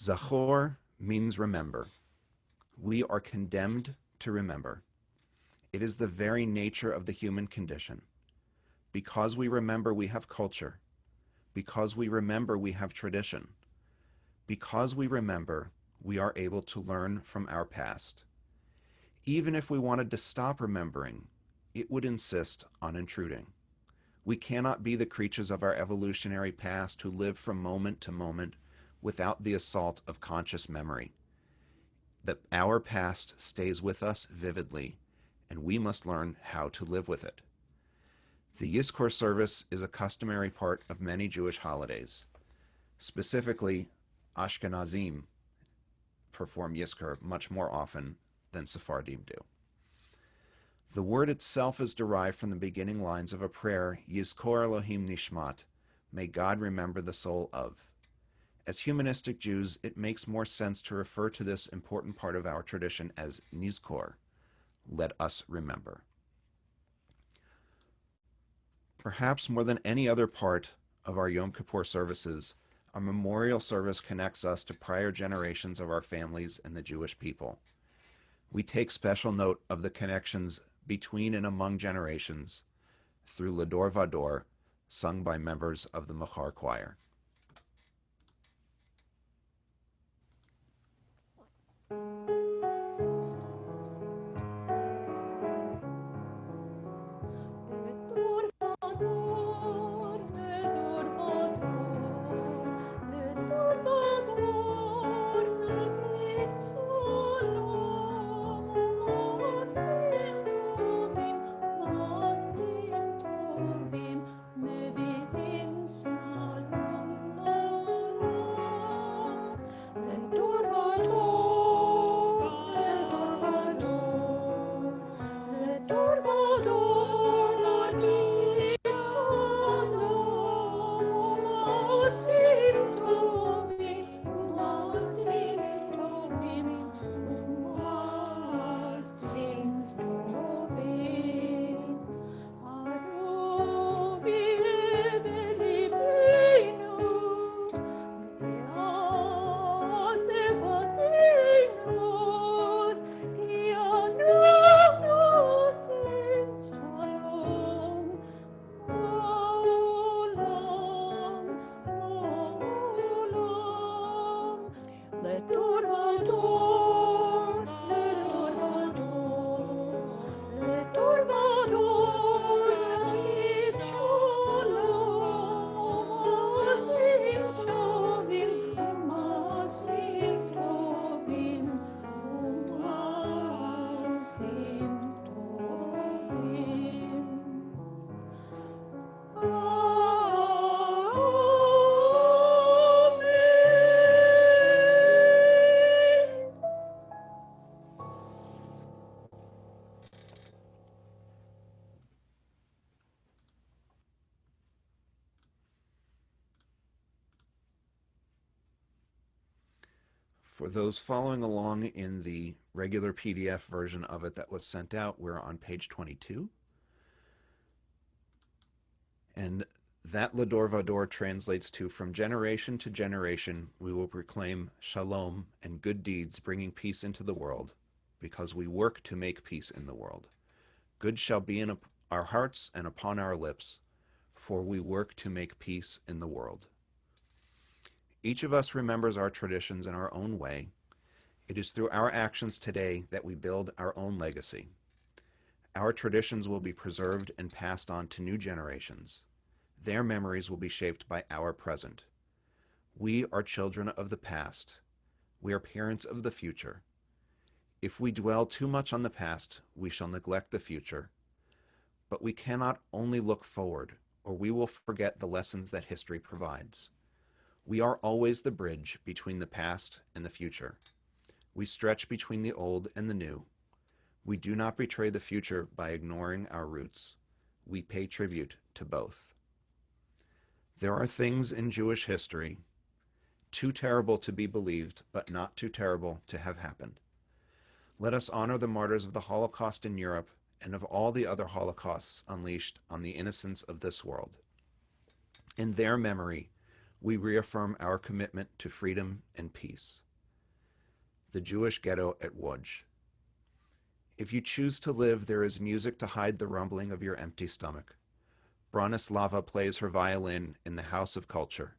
Zachor means remember. We are condemned to remember. It is the very nature of the human condition. Because we remember, we have culture. Because we remember, we have tradition. Because we remember, we are able to learn from our past. Even if we wanted to stop remembering, it would insist on intruding. We cannot be the creatures of our evolutionary past who live from moment to moment without the assault of conscious memory. That our past stays with us vividly, and we must learn how to live with it. The Yizkor service is a customary part of many Jewish holidays. Specifically, Ashkenazim perform Yizkor much more often than Sephardim do. The word itself is derived from the beginning lines of a prayer, Yizkor Elohim Nishmat, may God remember the soul of. As humanistic Jews, it makes more sense to refer to this important part of our tradition as Nizkor, let us remember. Perhaps more than any other part of our Yom Kippur services, our memorial service connects us to prior generations of our families and the Jewish people. We take special note of the connections between and among generations through Lador Vador, sung by members of the Machar choir. For those following along in the regular PDF version of it that was sent out, we're on page 22. And that Lador Vador translates to, from generation to generation, we will proclaim shalom and good deeds, bringing peace into the world, because we work to make peace in the world. Good shall be in our hearts and upon our lips, for we work to make peace in the world. Each of us remembers our traditions in our own way. It is through our actions today that we build our own legacy. Our traditions will be preserved and passed on to new generations. Their memories will be shaped by our present. We are children of the past. We are parents of the future. If we dwell too much on the past, we shall neglect the future. But we cannot only look forward, or we will forget the lessons that history provides. We are always the bridge between the past and the future. We stretch between the old and the new. We do not betray the future by ignoring our roots. We pay tribute to both. There are things in Jewish history too terrible to be believed, but not too terrible to have happened. Let us honor the martyrs of the Holocaust in Europe and of all the other Holocausts unleashed on the innocents of this world. In their memory, we reaffirm our commitment to freedom and peace. The Jewish ghetto at Łódź. If you choose to live, there is music to hide the rumbling of your empty stomach. Bronislava plays her violin in the House of Culture.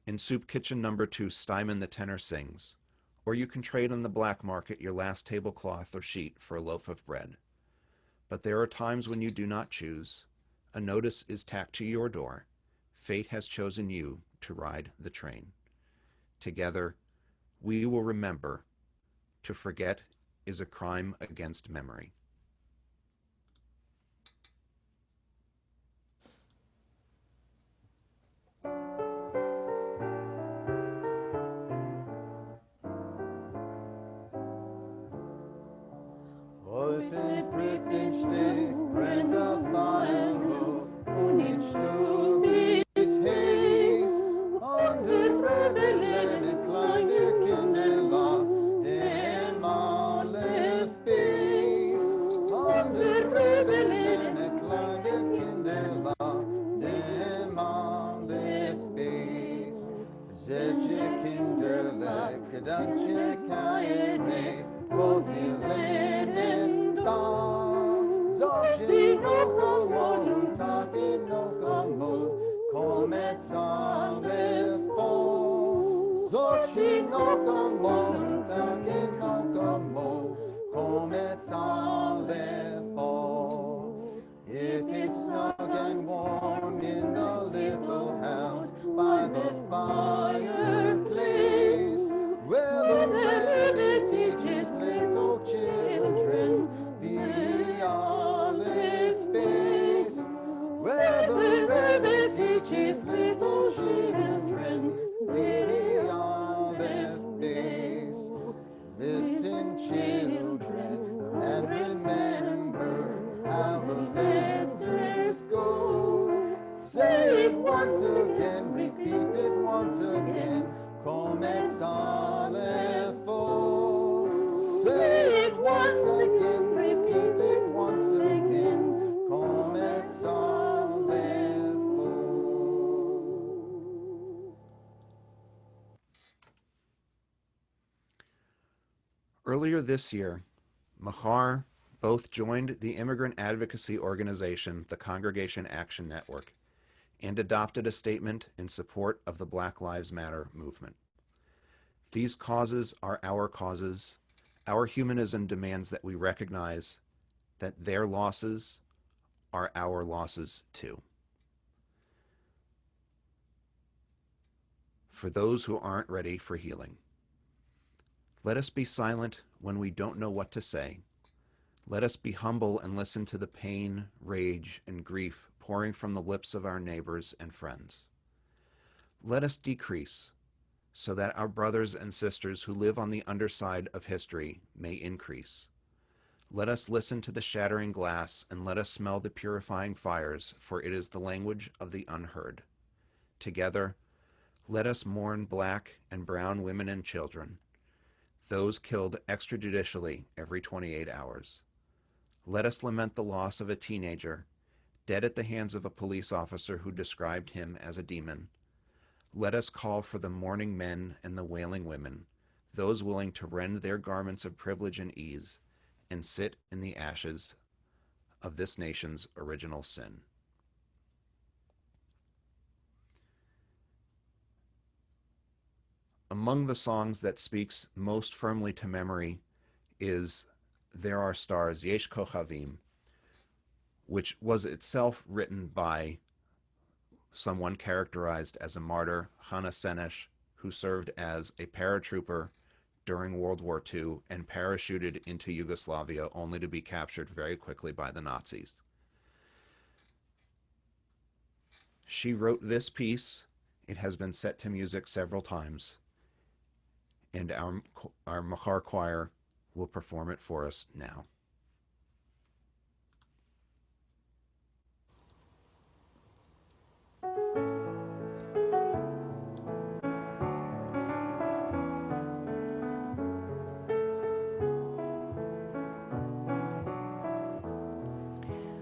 In Soup Kitchen Number 2, Steinman the tenor sings. Or you can trade on the black market your last tablecloth or sheet for a loaf of bread. But there are times when you do not choose. A notice is tacked to your door. Fate has chosen you to ride the train. Together, we will remember. To forget is a crime against memory. Heute Brücken steht, brennt auf Feuer und nicht Sturm ist heiß. Und die Rebellen, kleine Kinder lachen, dem alle Face. Und die Rebellen, kleine Kinder lachen, dem alle Face. Solche Kinder lecken, danke keine, wo sie lernen da. Solche no como, tage no como, comets alle fo. Solche no como, tage no como, comets alle fo. It is snug and warm in the little house by the fireplace, where the rabbit teaches little children the olive base. Where the rabbit teaches little children the olive base. Listen, children, and remember how the letters go. Say it once again, repeat it once again. Comets alle fo. Say it once again, repeat it once again. Comets alle fo. Earlier this year, Machar both joined the immigrant advocacy organization, the Congregation Action Network, and adopted a statement in support of the Black Lives Matter movement. These causes are our causes. Our humanism demands that we recognize that their losses are our losses too. For those who aren't ready for healing, let us be silent when we don't know what to say. Let us be humble and listen to the pain, rage, and grief pouring from the lips of our neighbors and friends. Let us decrease so that our brothers and sisters who live on the underside of history may increase. Let us listen to the shattering glass and let us smell the purifying fires, for it is the language of the unheard. Together, let us mourn black and brown women and children, those killed extrajudicially every 28 hours. Let us lament the loss of a teenager, dead at the hands of a police officer who described him as a demon. Let us call for the mourning men and the wailing women, those willing to rend their garments of privilege and ease, and sit in the ashes of this nation's original sin. Among the songs that speaks most firmly to memory is There Are Stars, Yesh Kochavim, which was itself written by someone characterized as a martyr, Hannah Senesh, who served as a paratrooper during World War II and parachuted into Yugoslavia only to be captured very quickly by the Nazis. She wrote this piece. It has been set to music several times, and our Machar choir will perform it for us now.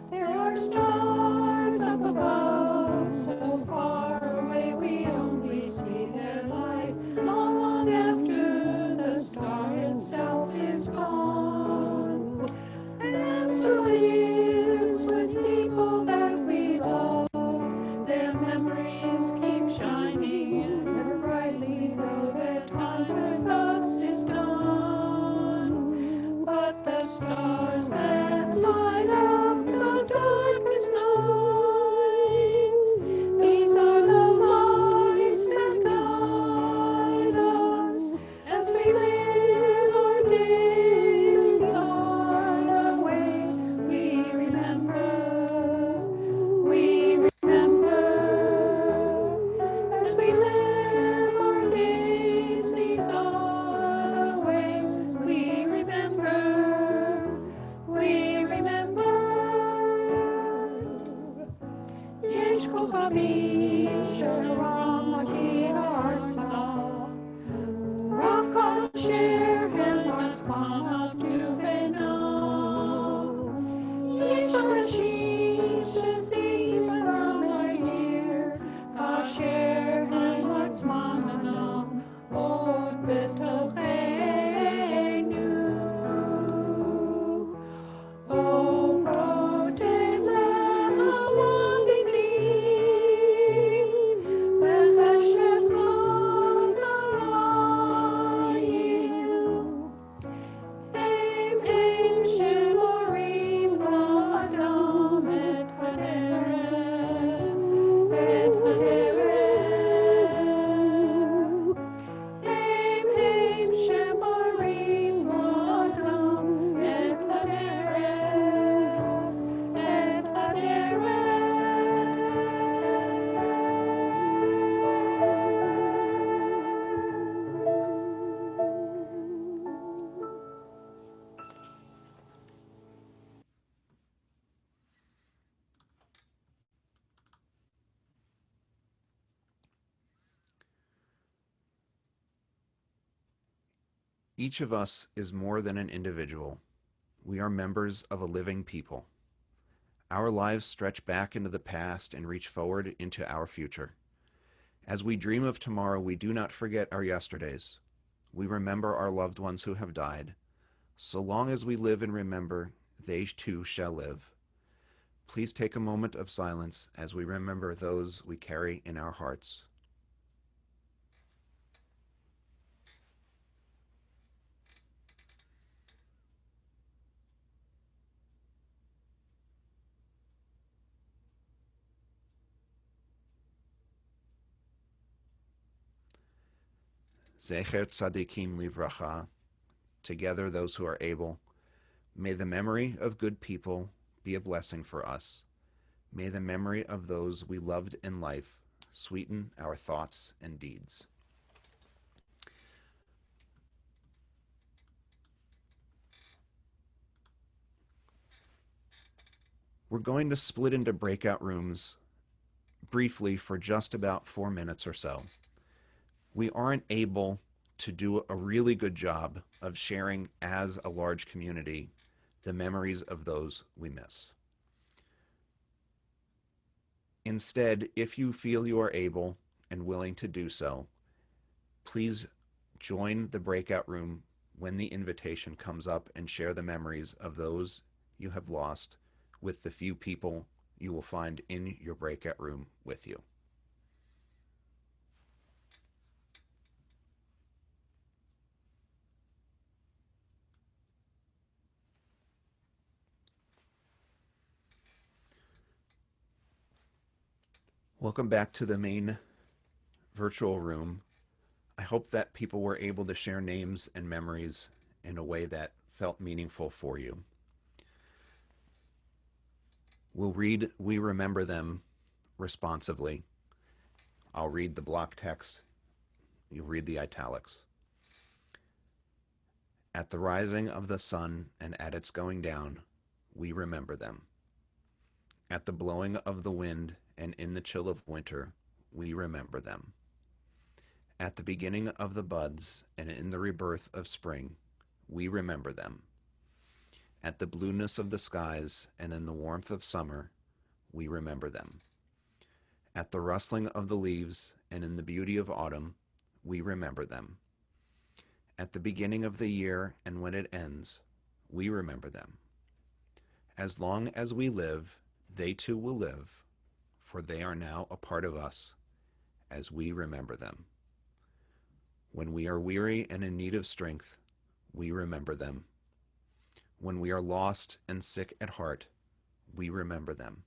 There are stars up above, so far away we only stars that light up the darkest night. These are the lights that guide us as we live our days. These are the ways we remember. We remember as we live our days. These are the ways we remember. We remember. יש כוכבים שרם מגיע ארצה, רק אשר הם עצמם עבדו ונאו. יש אנשים שזיכרונם מהיר, כאשר הם עצמם אינם עוד בתוכנו. Oh, protect Each of us is more than an individual. We are members of a living people. Our lives stretch back into the past and reach forward into our future. As we dream of tomorrow, we do not forget our yesterdays. We remember our loved ones who have died. So long as we live and remember, they too shall live. Please take a moment of silence as we remember those we carry in our hearts. Zecher tzadikim livracha, together those who are able. May the memory of good people be a blessing for us. May the memory of those we loved in life sweeten our thoughts and deeds. We're going to split into breakout rooms briefly for just about 4 minutes or so. We aren't able to do a really good job of sharing as a large community the memories of those we miss. Instead, if you feel you are able and willing to do so, please join the breakout room when the invitation comes up and share the memories of those you have lost with the few people you will find in your breakout room with you. Welcome back to the main virtual room. I hope that people were able to share names and memories in a way that felt meaningful for you. We'll read We Remember Them responsively. I'll read the block text. You'll read the italics. At the rising of the sun and at its going down, we remember them. At the blowing of the wind and in the chill of winter, we remember them. At the beginning of the buds and in the rebirth of spring, we remember them. At the blueness of the skies and in the warmth of summer, we remember them. At the rustling of the leaves and in the beauty of autumn, we remember them. At the beginning of the year and when it ends, we remember them. As long as we live, they too will live, for they are now a part of us as we remember them. When we are weary and in need of strength, we remember them. When we are lost and sick at heart, we remember them.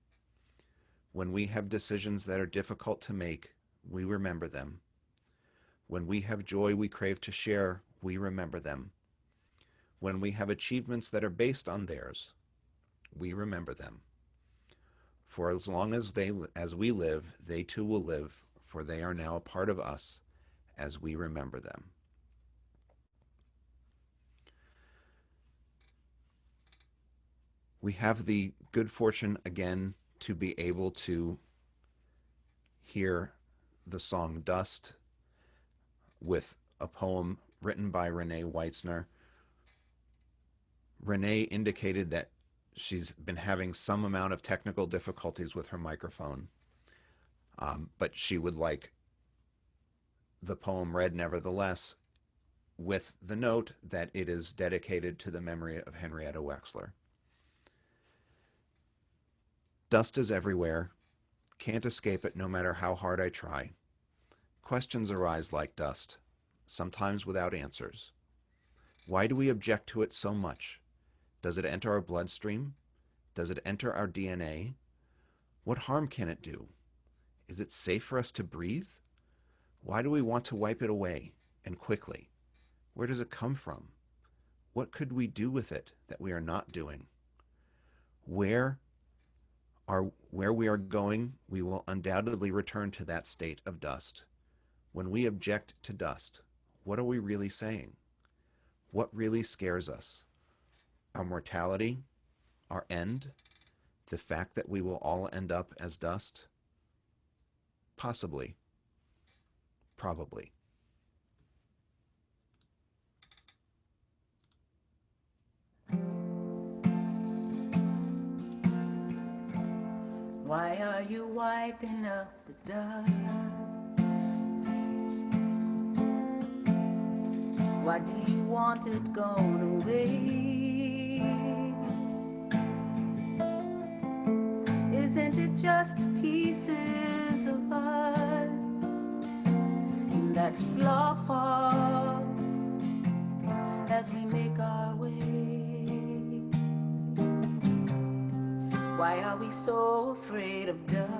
When we have decisions that are difficult to make, we remember them. When we have joy we crave to share, we remember them. When we have achievements that are based on theirs, we remember them. For as long as we live, they too will live, for they are now a part of us as we remember them. We have the good fortune again to be able to hear the song Dust with a poem written by Renee Weitzner. Renee indicated that she's been having some amount of technical difficulties with her microphone, but she would like the poem read nevertheless, with the note that it is dedicated to the memory of Henrietta Wexler. Dust is everywhere. Can't escape it no matter how hard I try. Questions arise like dust, sometimes without answers. Why do we object to it so much? Does it enter our bloodstream? Does it enter our DNA? What harm can it do? Is it safe for us to breathe? Why do we want to wipe it away, and quickly? Where does it come from? What could we do with it that we are not doing? Where we are going, we will undoubtedly return to that state of dust. When we object to dust, what are we really saying? What really scares us? Our mortality? Our end? The fact that we will all end up as dust? Possibly. Probably. Why are you wiping up the dust? Why do you want it gone away? Isn't it just pieces of us that slough off as we make our way? Why are we so afraid of dust?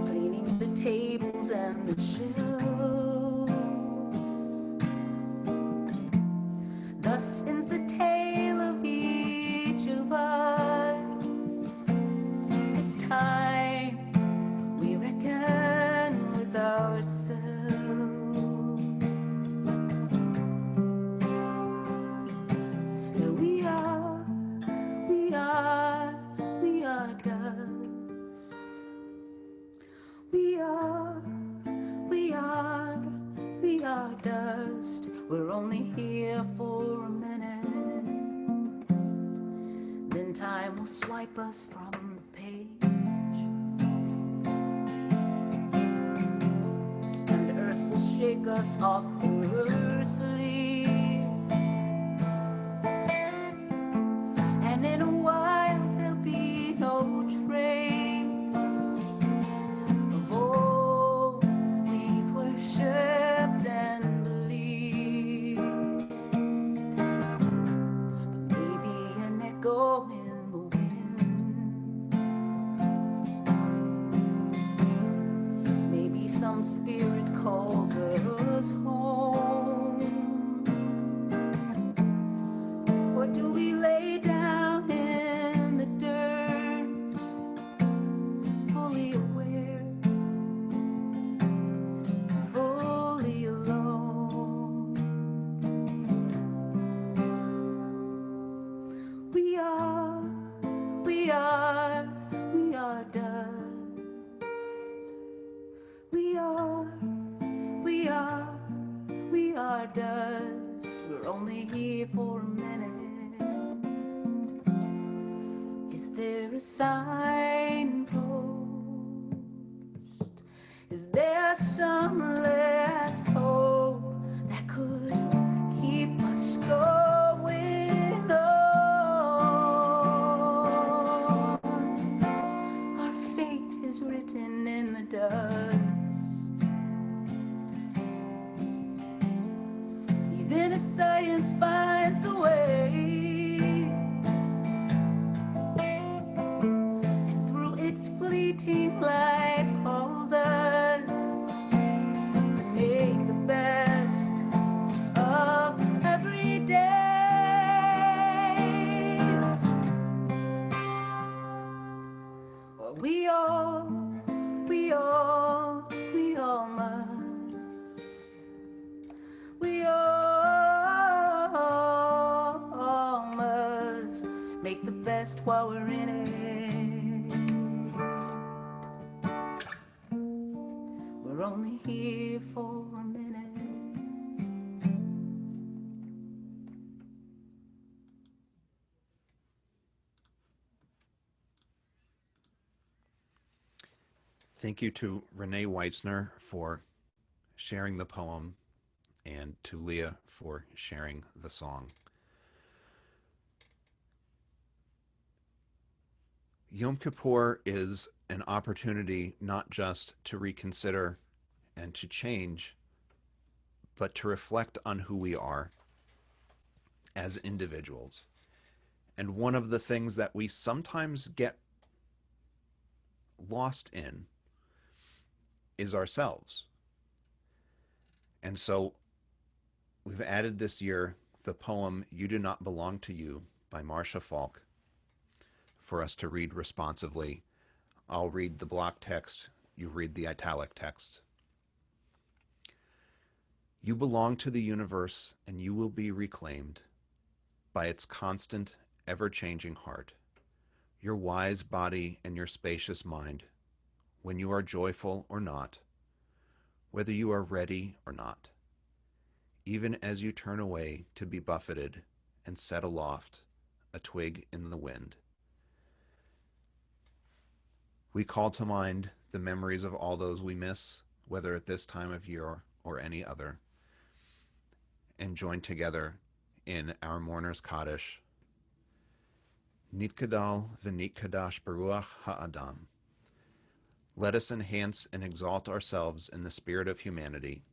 Cleaning the tables and the shelves. Thus ends the tale of each of us. It's time we reckon with ourselves. We are dust. We're only here for a minute. Then time will swipe us from the page, and earth will shake us off her sleep. And in a while there'll be no trace of all we've worshipped and believed. But maybe an echo in the wind, maybe some spirit calls us home. Or do we lay down in the dirt, fully aware, fully alone? We are dust. We are dust. We're only here for a minute. Is there a signpost? Is there some last hope that could keep us going on? Our fate is written in the dust. science finds a way, and through its fleeting life calls us to make the best of every day. Well, we all must. We all must make the best while we're in it. We're only here for a minute. Thank you to Renee Weitzner for sharing the poem and to Leah for sharing the song. Yom Kippur is an opportunity not just to reconsider and to change, but to reflect on who we are as individuals. And one of the things that we sometimes get lost in is ourselves. And so we've added this year the poem You Do Not Belong to You by Marcia Falk for us to read responsively. I'll read the block text, you read the italic text. You belong to the universe and you will be reclaimed by its constant, ever-changing heart, your wise body and your spacious mind, when you are joyful or not, whether you are ready or not, even as you turn away to be buffeted and set aloft, a twig in the wind. We call to mind the memories of all those we miss, whether at this time of year or any other, and join together in our mourner's Kaddish. Nitkadal v'nitkadash beruach ha'adam. Let us enhance and exalt ourselves in the spirit of humanity.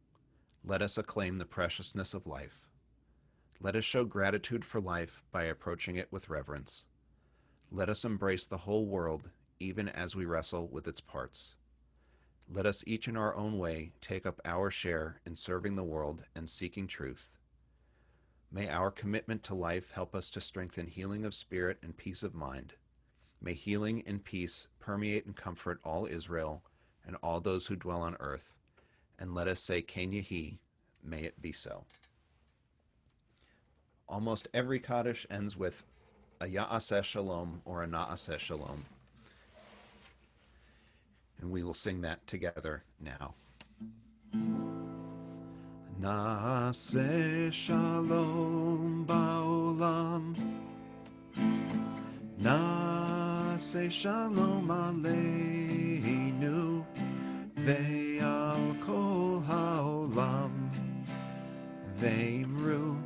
Let us acclaim the preciousness of life. Let us show gratitude for life by approaching it with reverence. Let us embrace the whole world even as we wrestle with its parts. Let us each in our own way take up our share in serving the world and seeking truth. May our commitment to life help us to strengthen healing of spirit and peace of mind. May healing and peace permeate and comfort all Israel and all those who dwell on earth. And let us say, Ken Yehi, may it be so. Almost every Kaddish ends with a Ya'aseh Shalom or a Na'aseh Shalom. And we will sing that together now. Na'aseh Shalom Ba'olam, Na'aseh Shalom Aleinu, Ve'al Kol Ha'olam, Ve'imru,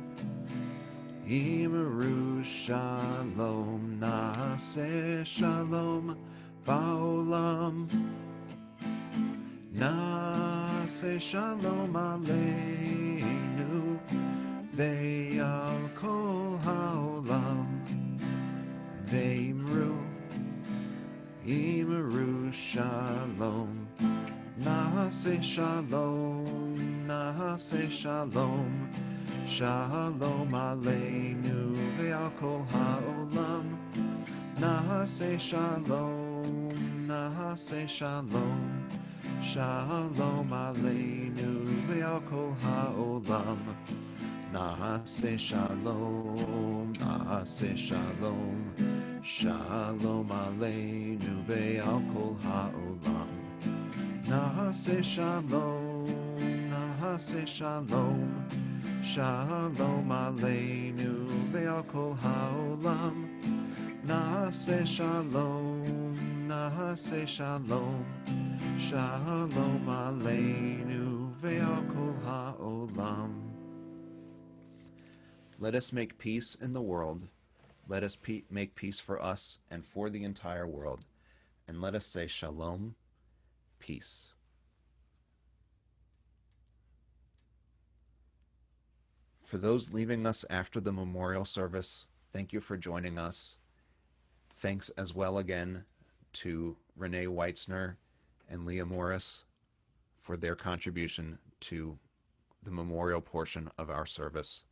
Imru Shalom, Na'aseh Shalom Ba'olam, Na'aseh Shalom Aleinu, Ve'al Kol Ha'olam, Ve'imru, Imru Shalom, Na'aseh Shalom, Na'aseh Shalom, Shalom Aleinu, Ve'al Kol Ha'olam, Na'aseh Shalom, Na'aseh Shalom, Shalom Aleinu, Ve'al Kol Ha'olam, Na'aseh Shalom, Na'aseh Shalom, Shalom Aleinu, Ve'al Kol Ha'olam, Na'aseh Shalom, Na'aseh Shalom, Shalom Aleinu, Ve'al Kol Ha'olam, Na'aseh Shalom, Na'aseh Shalom, Shalom Aleinu, Ve'al Kol Ha'olam. Let us make peace in the world. Let us make peace for us and for the entire world. And let us say Shalom, peace. For those leaving us after the memorial service, thank you for joining us. Thanks as well again to Renee Weitzner and Leah Morris for their contribution to the memorial portion of our service.